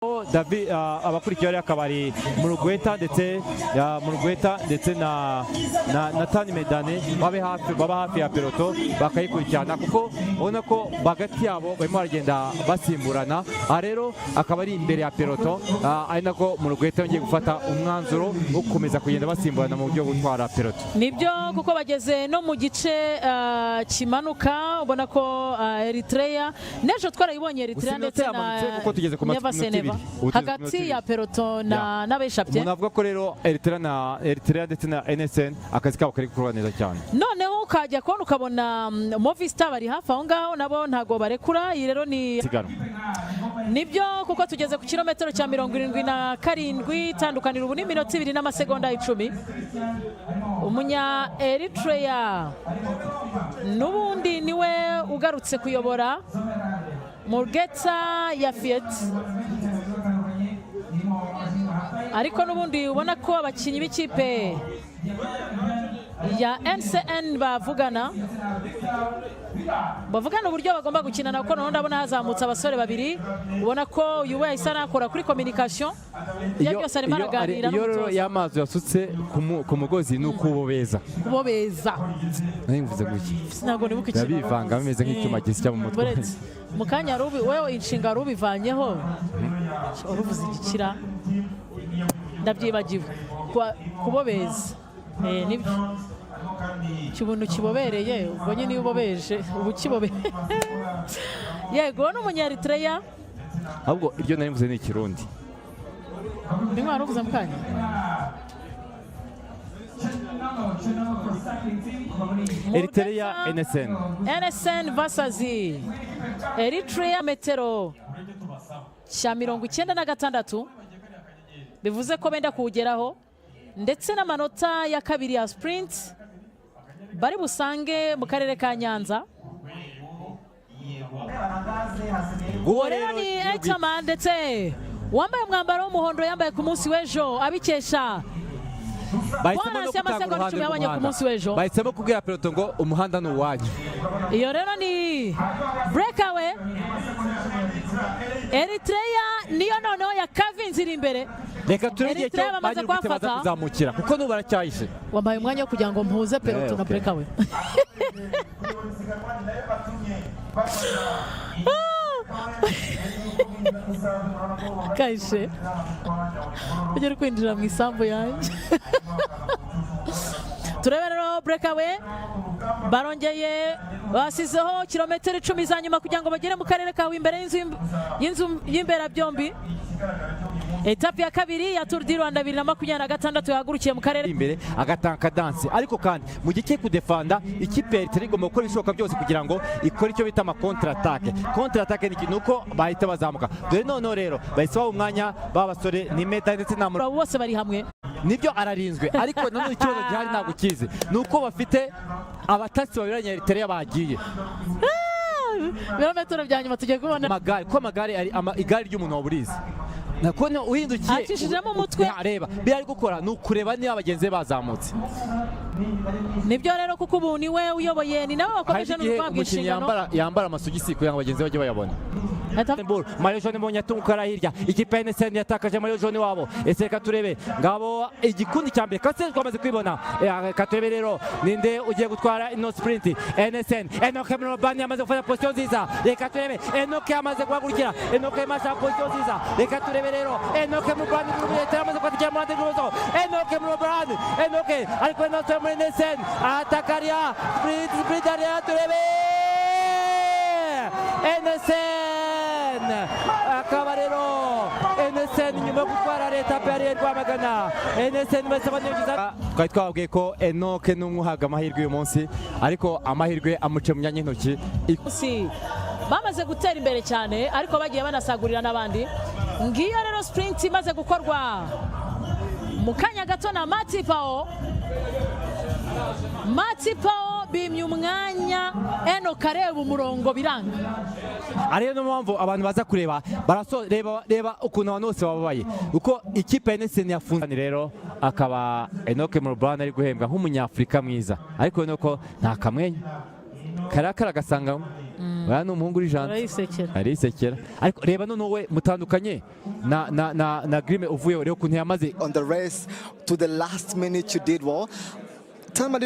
David abakurikiye akabari mu Rwanda ndetse na Tani Medane baba hafi ya peloto bakayikurikirana kuko ubona ko bagati yabo barimo baragenda basimburana. Rero akaba ari imbere ya peloto ari nako mu Rwanda yongeye gufata umwanzuro wo gukomeza kugenda basimburana mu buryo gutwara peloto. Nibyo kuko bageze no mu gice kimanuka ubona ko Eritrea nejo twarayibonye Eritrea ndetse na kuko tugeze ku matsinda hagati ya peloto na n'abeshapye. Munavuga ko rero Eritrea ndetse na NSN akazi kabo kari gukorwa neza cyane. Noneho ukajya kubona ukabona Movistar bari hafi aho ngaho nabo ntago barekura. Iyi rero ni nibyo kuko tugeze ku kilometero cya 77 itandukanira ubu ni minota 2 n'amasegonda 10. Umunya Eritrea n'ubundi niwe ugarutse kuyobora Murgeta ya Fiat, ariko n'ubundi ubona ko abakinnyi b'ikipe ya NCN bavugana uburyo bagomba gukina, nako none ndabona hazamutse abasore babiri ubona ko uyu we isa nakora kuri communication byose arimo araganira n'umutoza. Iyo amazi yasutse ku mugozi ni ukubobeza nimvuze guki sinago nibuka ikintu bivanga bimeze nk'icyuma gisya mu mutwe mu kanya wewe inshinga rubivanyeho uruvuze igikira ndabyibagiwe kubobeza nibyo kibuntu kibobereye ubwo nyine ubobeje ubu kibobe yego n'umunya Eritrea ahubwo iryo narimvuze ni Kirundi ni mwana uvuze mukanya Eritrea NSN versus Eritrea metero cya 96 bivuze ko benda kuwugeraho ndetse n'amanota ya kabiri ya sprint bari busange mu karere ka Nyanza. Rero ni Etaman ndetse wambaye umwambaro w'umuhondo yambaye ku munsi w'ejo abikesha bahisemo kubwira peloto ngo umuhanda ni uwanyu. Iyo rero ni breakaway. Eritrea niyo noneho ya kavinzi iri imbere. Reka turege cyo bamaze kwafata kuzamukira kuko nubu baracyayishe. Wambaye umwanya wo kugira ngo mpuze peloto na breakaway. Kaishe ugera kwinjira mu isambu yanjye. Turebe rero breakaway barongeye basizeho kilometero 10 za nyuma kugira ngo bagere mu karere kawe imbere y'inzu y'imbera byombi. Etape ya kabiri ya Tour du Rwanda 2026 yahagurukiye mu karere imbere agatanka danse, ariko kandi mu gihe kudefanda ikipe ya Eritrea igomba gukora ibishoboka byose kugira ngo ikore icyo bita ama contre attaque ni kintu uko bahita bazamuka. Dore none rero bahise umwanya babasore ni meta ndetse na bose bari hamwe nibyo ararinzwe, ariko nanone ikibazo gihari ntabwo kize nuko bafite abatasi babiranye Eritrea bagiye birometero bya nyuma tugiye kubona amagare ari igare ry'umuntu waburize nakone uhindukiye akishijemo umutwe areba biri gukora nukureba niba abagenzi bazamutse. Nibyo rero kuko ubu ni we uyoboye ni nawe wakomeje n'urwabwa inshingano yambara amasugisi kugira ngo abagenzi bajye bayabona. Mario Jone mbonye atumukara hirya ikipe ya NSN yatakaje Mario Jone wabo. Ese reka turebe ngabo igikundi cya mbere kase twamaze kwibona. Reka turebe rero ninde ugiye gutwara ino sprint NSN. Henok Murobani yamaze gufata position nziza. Reka turebe Henok yamaze guhagurukira. Henok yamaze position nziza. Reka turebe rero Henok Murobani yamaze gufata mu rwanda rwose. Henok Murobani ariko NSN atakaria sprint derrière turebe NSN akaba rero NSN nyuma gutwara leta peri Rwamagana. NSN basaba neza twari twabwiye ko Henok n'umwuhaga amahirwe uyu munsi, ariko amahirwe amuce mu myanya y'intoki. Bamaze gutera imbere cyane ariko bagiye banasagurira n'abandi. Ngiyo rero sprint imaze gukorwa mu kanya gato na Matipao bimye umwanya Henok areba umurongo biranga. Ariyo no mpamvu abantu baza kureba reba ukuntu abantu bose bababaye uko ikipe ya NSN yafunze. Rero akaba Henok Murobani ari guhembwa nk'umunyafrika mwiza, ariko nuko nta kamwenya karakara agasangamo uriya ni umuhungu uri jante arisekera ariko reba none wowe mutandukanye na Grime uvuyeho rero ukuntu yamaze on the race to the last minute you did well. Tell me